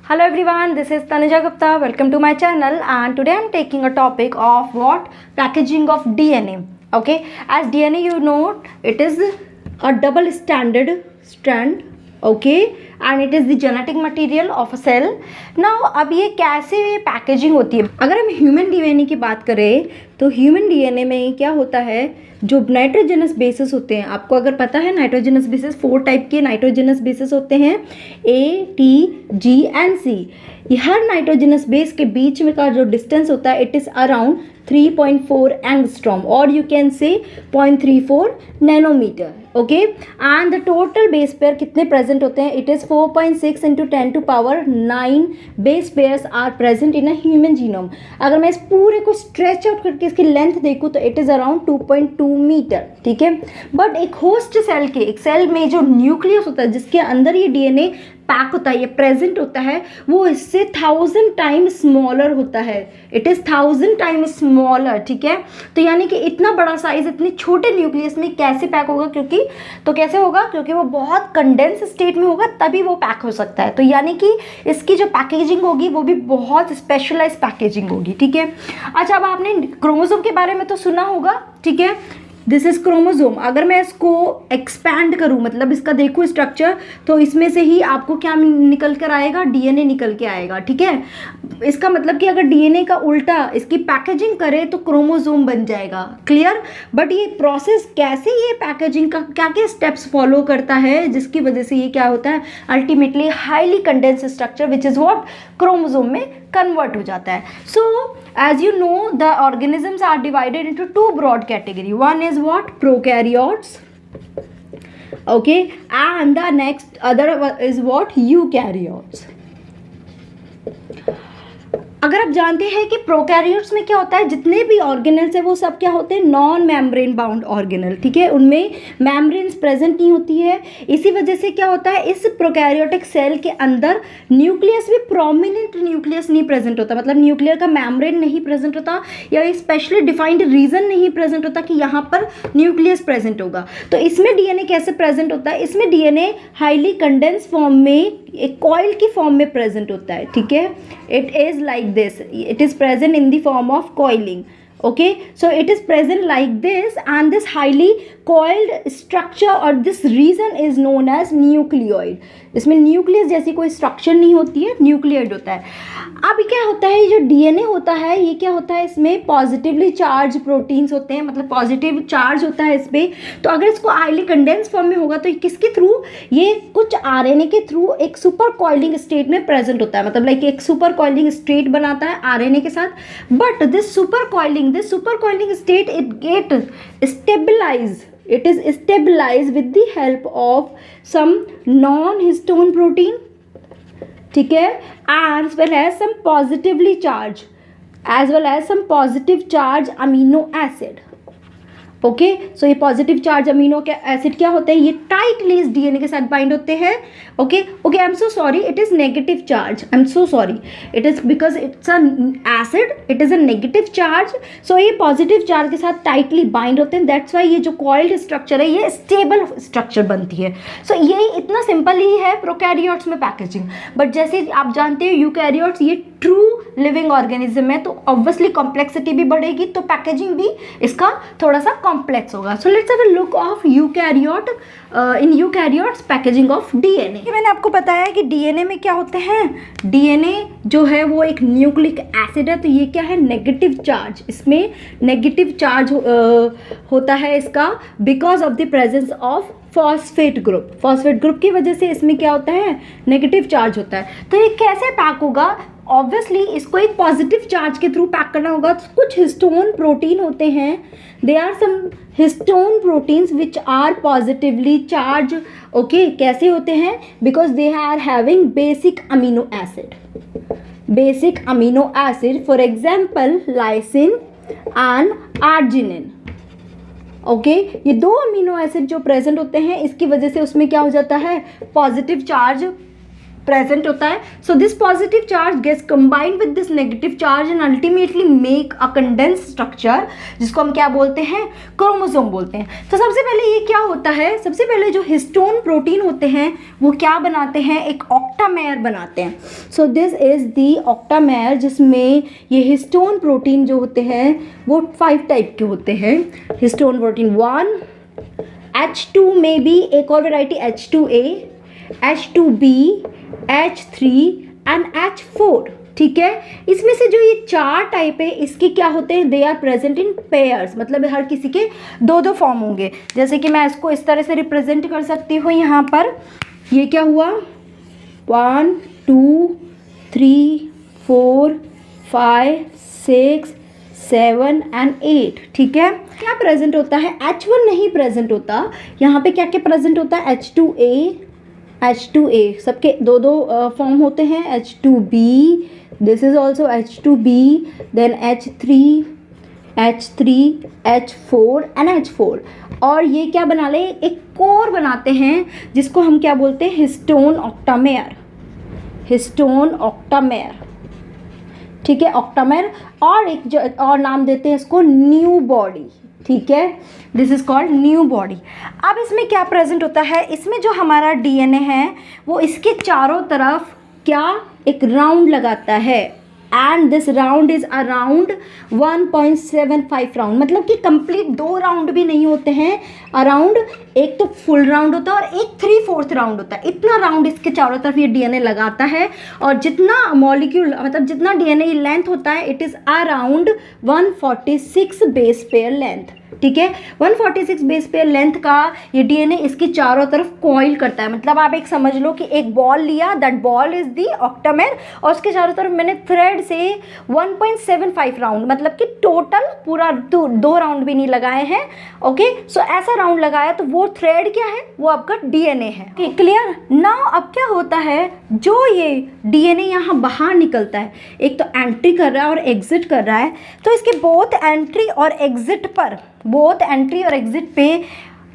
Hello everyone, this is Tanuja Gupta. Welcome to my channel, and today I'm taking a topic of what? Packaging of DNA. Okay, as DNA you know it is a double strand. Okay, and it is the genetic material of a cell. Now अब ये कैसे packaging होती है? अगर हम human DNA की बात करें तो ह्यूमन डीएनए में क्या होता है, जो नाइट्रोजनस बेसिस होते हैं, आपको अगर पता है नाइट्रोजनस बेसिस 4 टाइप के नाइट्रोजनस बेसिस होते हैं, A, T, G and C। हर नाइट्रोजनस बेस के बीच में का जो डिस्टेंस होता है इट इज़ अराउंड 3.4 एंगस्ट्रॉम और you can say 0.34 nanometre. Okay, and the total base pair कितने प्रेजेंट होते हैं? It is 4.6 into 10 to power 9 base pairs are present in a human genome. अगर मैं इस पूरे को स्ट्रेच आउट करके इसकी लेंथ देखूँ तो इट इज़ अराउंड 2.2 मीटर। ठीक है, बट एक होस्ट सेल के, एक सेल में जो न्यूक्लियस होता है जिसके अंदर ये डीएनए पैक होता है, ये प्रेजेंट होता है, वो इससे 1000 टाइम स्मॉलर होता है। It is 1000 time smaller. ठीक है, तो यानी कि इतना बड़ा साइज इतने छोटे न्यूक्लियस में कैसे पैक होगा? कैसे होगा? क्योंकि वो बहुत कंडेंस स्टेट में होगा तभी वो पैक हो सकता है। तो यानी कि इसकी जो पैकेजिंग होगी वो भी बहुत स्पेशलाइज पैकेजिंग होगी। ठीक है, अच्छा, अब आपने क्रोमोसोम के बारे में तो सुना होगा। ठीक है, दिस इज क्रोमोसोम। अगर मैं इसको एक्सपैंड करूं, मतलब इसका देखूं स्ट्रक्चर, तो इसमें से ही आपको क्या निकल कर आएगा? डीएनए निकल के आएगा। ठीक है, इसका मतलब कि अगर डीएनए का उल्टा इसकी पैकेजिंग करें तो क्रोमोसोम बन जाएगा। क्लियर? बट ये प्रोसेस कैसे, ये पैकेजिंग का क्या क्या स्टेप्स फॉलो करता है जिसकी वजह से ये क्या होता है? Ultimately highly condense structure which is what? Chromosome में कन्वर्ट हो जाता है। सो as you know, the organisms are divided into 2 broad category. One is what? Prokaryotes. Okay, and the next other is what? Eukaryotes. अगर आप जानते हैं कि prokaryotes में क्या होता है, जितने भी ऑर्गेनल्स है वो सब क्या होते हैं? Non membrane bound organelle. ठीक है, उनमें मेम्ब्रेन्स प्रेजेंट नहीं होती है। इसी वजह से क्या होता है, इस प्रोकैरियोटिक सेल के अंदर न्यूक्लियस भी प्रोमिनेंट न्यूक्लियस नहीं प्रेजेंट होता, मतलब न्यूक्लियर का मेम्ब्रेन नहीं प्रेजेंट होता या स्पेशली डिफाइंड रीजन नहीं प्रेजेंट होता कि यहाँ पर न्यूक्लियस प्रेजेंट होगा। तो इसमें डीएनए कैसे प्रेजेंट होता है? इसमें डीएनए हाईली कंडेंस फॉर्म में, एक कॉइल की फॉर्म में प्रेजेंट होता है। ठीक है, it is like this, it is present in the form of coiling. Okay, so it is present like this, and this highly coiled structure or this region is known as nucleoid. इसमें nucleus जैसी कोई structure नहीं होती है, nucleoid होता है। अब क्या होता है, ये जो डीएनए होता है ये क्या होता है, इसमें पॉजिटिवली चार्ज प्रोटीन्स होते हैं, मतलब पॉजिटिव चार्ज होता है इस पर। तो अगर इसको हाईली कंडेंस फॉर्म में होगा तो किसके थ्रू? ये कुछ आरएनए के थ्रू एक सुपर कॉइलिंग स्टेट में प्रेजेंट होता है, मतलब लाइक एक सुपर कॉइलिंग स्टेट बनाता है आरएनए के साथ। But this super coiling state it get stabilize, it is stabilized with the help of some non-histone protein. ठीक है, as well as some positively charged amino acid. Okay, so ये positive charge amino acid क्या होते हैं? ये tightly इस DNA के साथ बाइंड होते हैं। Okay, I am so sorry, it is negative charge, I am so sorry, it is because it's a acid, it is a negative charge. So ये पॉजिटिव चार्ज के साथ टाइटली बाइंड होते हैं, that's why ये जो coiled structure है ये stable structure बनती है। सो ये इतना सिंपल ही है प्रोकैरियोट्स में पैकेजिंग। बट जैसे आप जानते हो यूकैरियोट्स ये ट्रू लिविंग ऑर्गेनिज्म है, तो ऑब्वियसली कॉम्प्लेक्सिटी भी बढ़ेगी, तो पैकेजिंग भी इसका थोड़ा सा कॉम्प्लेक्स होगा। So let's have a look of eukaryote, in eukaryotes packaging of DNA. मैंने आपको बताया कि डीएनए में क्या होते हैं, डीएनए जो है वो एक न्यूक्लिक एसिड है, तो ये क्या है? नेगेटिव चार्ज, इसमें नेगेटिव चार्ज होता है इसका because of the presence of phosphate group की वजह से इसमें क्या होता है? नेगेटिव चार्ज होता है। तो ये कैसे पैक होगा? ऑब्वियसली इसको एक पॉजिटिव चार्ज के थ्रू पैक करना होगा। तो कुछ हिस्टोन प्रोटीन होते हैं, they are some histone proteins which are positively charge. Okay, कैसे होते हैं? Because they are having basic amino acid, for example lysine and arginine. Okay, ये 2 अमीनो एसिड जो प्रेजेंट होते हैं, इसकी वजह से उसमें क्या हो जाता है? पॉजिटिव चार्ज प्रेजेंट होता है. So this positive charge gets combined with this negative charge and ultimately make a condense structure, जिसको हम क्या बोलते हैं, क्रोमोसोम बोलते हैं. तो सबसे पहले ये क्या होता है, सबसे पहले जो हिस्टोन प्रोटीन होते हैं वो क्या बनाते हैं, एक ऑक्टामेर बनाते हैं. सो दिस इज द ऑक्टामेर, जिसमें ये हिस्टोन प्रोटीन जो होते हैं वो 5 टाइप के होते हैं. हिस्टोन प्रोटीन 1, H2 में भी एक और variety H2A, H2B, H3 and H4. ठीक है, इसमें से जो ये 4 टाइप है इसके क्या होते हैं, they are present in pairs, मतलब हर किसी के 2-2 फॉर्म होंगे. जैसे कि मैं इसको इस तरह से रिप्रेजेंट कर सकती हूँ. यहाँ पर ये क्या हुआ, 1 2 3 4 5 6 7 एंड 8. ठीक है, क्या प्रेजेंट होता है, H1 नहीं प्रेजेंट होता. यहाँ पे क्या क्या प्रेजेंट होता है, H2A, सबके 2-2 फॉर्म होते हैं. H2B, this is also H2B, then H3, H4 and H4. और ये क्या बना ले, एक कोर बनाते हैं जिसको हम क्या बोलते हैं, हिस्टोन ऑक्टामेर. ठीक है, ऑक्टामेर. और एक जो और नाम देते हैं इसको न्यू बॉडी. ठीक है, this is called new body. अब इसमें क्या प्रेजेंट होता है, इसमें जो हमारा डीएनए है वो इसके चारों तरफ क्या एक राउंड लगाता है, and this round is around 1.75 round, मतलब कि कंप्लीट 2 राउंड भी नहीं होते हैं. अराउंड एक तो फुल राउंड होता है और एक 3/4 राउंड होता है. इतना राउंड इसके चारों तरफ ये डीएनए लगाता है. और जितना मॉलिक्यूल मतलब जितना डीएनए लेंथ होता है, it is around 146 base pair length. ठीक है, 146 बेस पेयर लेंथ का ये डीएनए इसके चारों तरफ कॉइल करता है. मतलब आप एक समझ लो कि एक बॉल लिया, दैट बॉल इज दी ऑक्टामेर, और उसके चारों तरफ मैंने थ्रेड से 1.75 राउंड, मतलब कि टोटल पूरा 2 राउंड भी नहीं लगाए हैं. ओके, सो ऐसा राउंड लगाया तो वो थ्रेड क्या है, वो आपका डीएनए है. क्लियर. नाउ अब क्या होता है, जो ये डीएनए यहाँ बाहर निकलता है, एक तो एंट्री कर रहा है और एग्जिट कर रहा है. तो इसके बोथ एंट्री और एग्जिट पे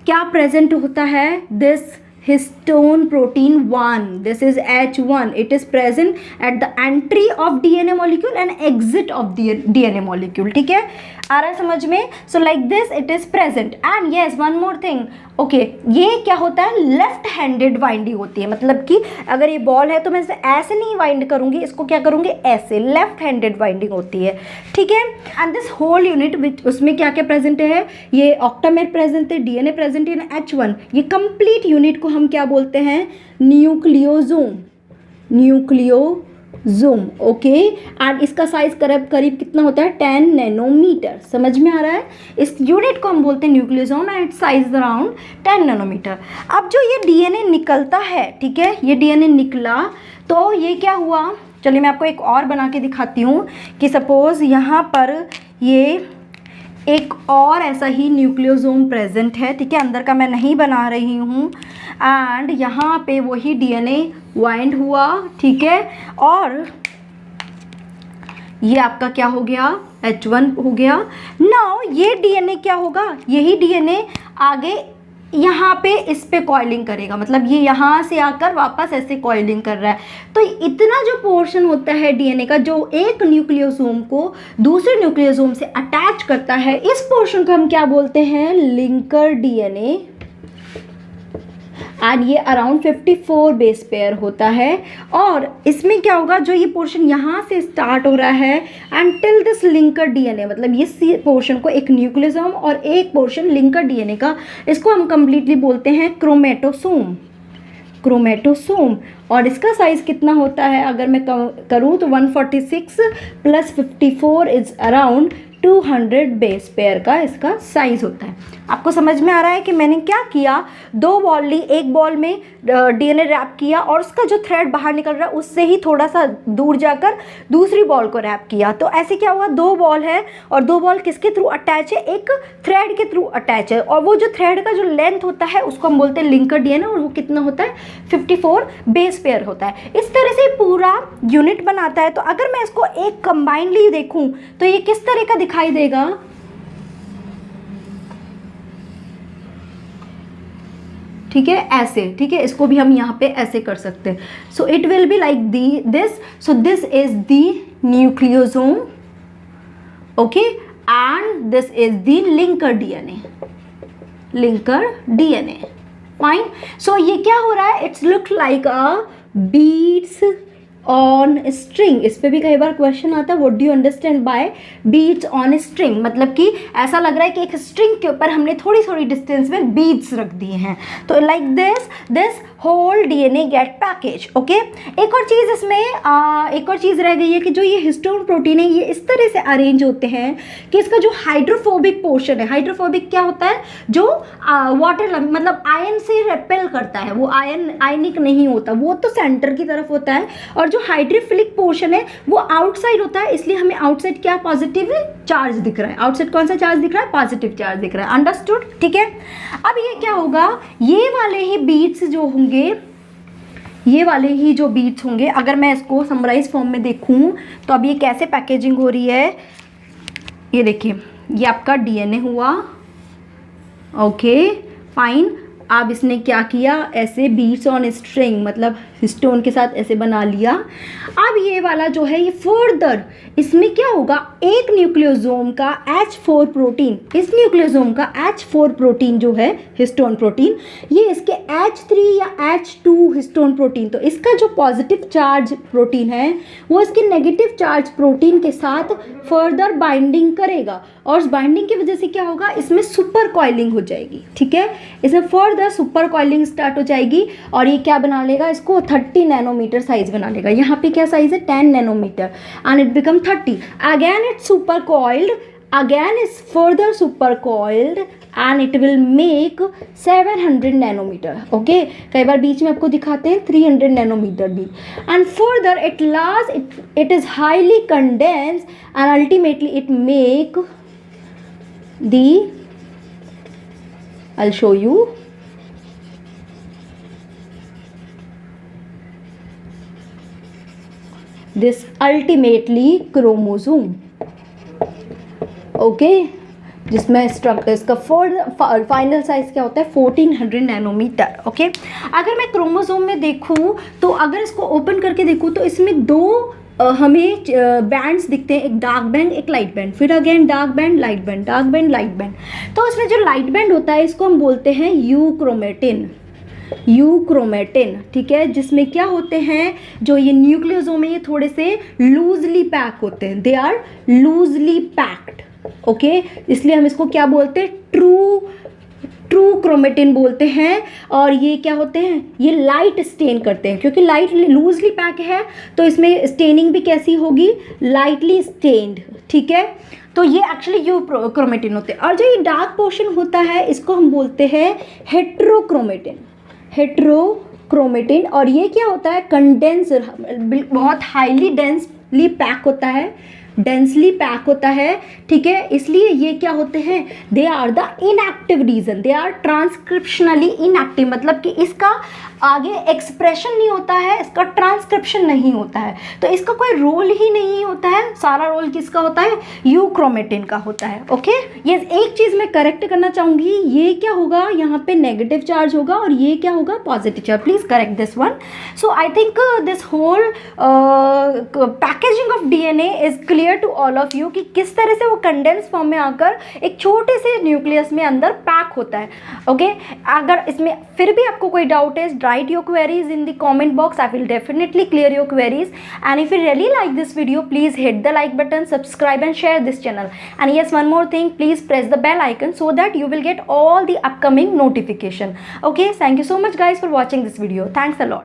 क्या प्रेजेंट होता है, this histone protein 1, this is H1. It is present at the entry of DNA molecule and exit of the DNA molecule. ठीक है, आ रहा है समझ में. so like this it is present. and yes, one more thing. Okay, ये क्या होता है, लेफ्ट हैंडेड वाइंडिंग होती है. मतलब कि अगर ये बॉल है तो मैं इसे ऐसे नहीं वाइंड करूंगी, इसको क्या करूंगी, ऐसे. लेफ्ट हैंडेड वाइंडिंग होती है. ठीक है, and this whole unit which, उसमें क्या क्या प्रेजेंट है, ये ऑक्टामेर प्रेजेंट है, डीएनए प्रेजेंट इन H1. ये कंप्लीट यूनिट को हम क्या बोलते हैं, न्यूक्लियोसोम. ओके, एंड इसका साइज करीब कितना होता है, 10 नैनोमीटर. समझ में आ रहा है. इस यूनिट को हम बोलते हैं nucleosome and it's size around 10 nanometer. अब जो ये डीएनए निकलता है, ठीक है, ये डीएनए निकला तो ये क्या हुआ, चलिए मैं आपको एक और बना के दिखाती हूँ कि सपोज यहाँ पर ये एक और ऐसा ही न्यूक्लियोसोम प्रेजेंट है. ठीक है, अंदर का मैं नहीं बना रही हूँ. एंड यहाँ पे वही डीएनए वाइंड हुआ. ठीक है, और ये आपका क्या हो गया, H1 हो गया. नाउ ये डीएनए क्या होगा, यही डीएनए आगे यहाँ पे इस पे कॉइलिंग करेगा. मतलब ये यहाँ से आकर वापस ऐसे कॉइलिंग कर रहा है. तो इतना जो पोर्शन होता है डीएनए का जो एक न्यूक्लियोसोम को दूसरे न्यूक्लियोसोम से अटैच करता है, इस पोर्शन को हम क्या बोलते हैं, लिंकर डीएनए. एंड ये अराउंड 54 बेस पेयर होता है. और इसमें क्या होगा, जो ये पोर्शन यहाँ से स्टार्ट हो रहा है एंटिल दिस लिंकर डीएनए, मतलब ये पोर्शन को एक न्यूक्लियोसोम और एक पोर्शन लिंकर डीएनए का, इसको हम कंप्लीटली बोलते हैं क्रोमेटोसोम. और इसका साइज कितना होता है, अगर मैं करूँ तो 146 + 54 इज अराउंड 200 बेस पेयर का इसका साइज होता है. आपको समझ में आ रहा है कि मैंने क्या किया, 2 बॉल ली, एक बॉल में डीएनए रैप किया और उसका जो थ्रेड बाहर निकल रहा है उससे ही थोड़ा सा दूर जाकर दूसरी बॉल को रैप किया. तो ऐसे क्या हुआ, 2 बॉल है और 2 बॉल किसके थ्रू अटैच है, एक थ्रेड के थ्रू अटैच है. और वो जो थ्रेड का जो लेंथ होता है उसको हम बोलते हैं लिंकर डीएनए, और वो कितना होता है, 54 बेस पेयर होता है. इस तरह से पूरा यूनिट बनाता है. तो अगर मैं इसको एक कंबाइनली देखूं तो ये किस तरह का दिखाई देगा, ठीक है, ऐसे, ठीक है, इसको भी हम यहाँ पे ऐसे कर सकते हैं. So it will be like this. So this is the nucleosome, okay, and this is the linker DNA. Linker DNA, fine. So ये क्या हो रहा है, it's look like a beads on string. इस पे भी कई बार क्वेश्चन आता है, what do you understand by beads on string. मतलब कि ऐसा लग रहा है कि एक स्ट्रिंग के ऊपर हमने थोड़ी थोड़ी डिस्टेंस में बीड्स रख दिए हैं. तो like this whole DNA get package. Okay, एक और चीज़ इसमें एक और चीज़ रह गई है कि जो ये हिस्टोन प्रोटीन है ये इस तरह से अरेंज होते हैं कि इसका जो हाइड्रोफोबिक पोर्शन है, हाइड्रोफोबिक क्या होता है, जो वाटर मतलब आयन से रेपेल करता है, वो आयनिक नहीं होता, वो तो सेंटर की तरफ होता है. और जो हाइड्रोफिलिक पोर्शन है वो आउटसाइड होता है, इसलिए हमें आउटसाइड क्या पॉजिटिव चार्ज दिख रहा है. आउटसाइड कौन सा चार्ज दिख रहा है, पॉजिटिव चार्ज दिख रहा है. अंडरस्टूड, ठीक है. अब ये क्या होगा, ये वाले ही बीट्स जो होंगे, ये वाले ही जो बीट्स होंगे, अगर मैं इसको समराइज फॉर्म में देखूं तो अब ये कैसे पैकेजिंग हो रही है, ये देखिए, ये आपका डीएनए हुआ. Okay, fine. अब इसने क्या किया, ऐसे बीट्स ऑन स्ट्रिंग, मतलब हिस्टोन के साथ ऐसे बना लिया. अब ये वाला जो है ये फर्दर इसमें क्या होगा, एक न्यूक्लियोसोम का H4 प्रोटीन, इस न्यूक्लियोसोम का H4 प्रोटीन जो है हिस्टोन प्रोटीन, ये इसके H3 या H2 हिस्टोन प्रोटीन, तो इसका जो पॉजिटिव चार्ज प्रोटीन है वो इसके नेगेटिव चार्ज प्रोटीन के साथ फर्दर बाइंडिंग करेगा. और उस बाइंडिंग की वजह से क्या होगा, इसमें सुपर कॉइलिंग हो जाएगी. ठीक है, इसमें फर्दर सुपर कॉइलिंग स्टार्ट हो जाएगी और ये क्या बना लेगा, इसको 30 नैनोमीटर साइज बना लेगा. यहाँ पे क्या साइज है, 10 nanometer, and it become 30. Again it's super coiled, again is further super coiled and it will make 700 nanometer. okay, कई बार बीच में आपको दिखाते हैं 300 nanometer भी. and further at last it is highly condensed and ultimately it make the, I'll show you, this ultimately chromosome. Okay, जिसमें इसका final size क्या होता है, 1400 नैनोमीटर. ओके, अगर मैं क्रोमोसोम में देखूं तो अगर इसको ओपन करके देखूं तो इसमें दो हमें बैंड्स दिखते हैं, एक डार्क बैंड एक लाइट बैंड, फिर again dark band light band, dark band light band. तो इसमें जो लाइट बैंड होता है इसको हम बोलते हैं यूक्रोमेटिन. यूक्रोमेटिन, ठीक है, जिसमें क्या होते हैं, जो ये न्यूक्लियोसोम है ये थोड़े से लूजली पैक होते हैं, they are loosely packed. Okay, इसलिए हम इसको क्या बोलते हैं, ट्रू क्रोमेटिन बोलते हैं. और ये क्या होते हैं, ये लाइट स्टेन करते हैं, क्योंकि लाइट लूजली पैक है तो इसमें स्टेनिंग भी कैसी होगी, लाइटली स्टेन्ड. ठीक है, तो ये एक्चुअली यू क्रोमेटिन होते हैं. और जो ये डार्क पोर्शन होता है इसको हम बोलते हैं हेट्रोक्रोमेटिन. हेट्रोक्रोमेटिन, और ये क्या होता है, कंडेंसर, बहुत हाईली डेंसली पैक होता है, डेंसली पैक होता है. ठीक है, इसलिए ये क्या होते हैं, they are the inactive region, they are transcriptionally inactive, मतलब कि इसका आगे एक्सप्रेशन नहीं होता है, इसका ट्रांसक्रिप्शन नहीं होता है, तो इसका कोई रोल ही नहीं होता है. सारा रोल किसका होता है, यूक्रोमेटिन का होता है. ओके, ये एक चीज़ मैं करेक्ट करना चाहूँगी, ये क्या होगा, यहाँ पे नेगेटिव चार्ज होगा और ये क्या होगा, positive charge. Please correct this one. So I think this whole packaging of DNA is clear to all of you कि किस तरह से वो कंडेंस फॉर्म में आकर एक छोटे से न्यूक्लियस में अंदर पैक होता है. ओके, अगर इसमें फिर भी आपको कोई डाउट है, write your queries in the comment box. I will definitely clear your queries. And if you really like this video, please hit the like button, subscribe and share this channel. And yes, one more thing, please press the bell icon so that you will get all the upcoming notification. Okay, thank you so much guys for watching this video. Thanks a lot.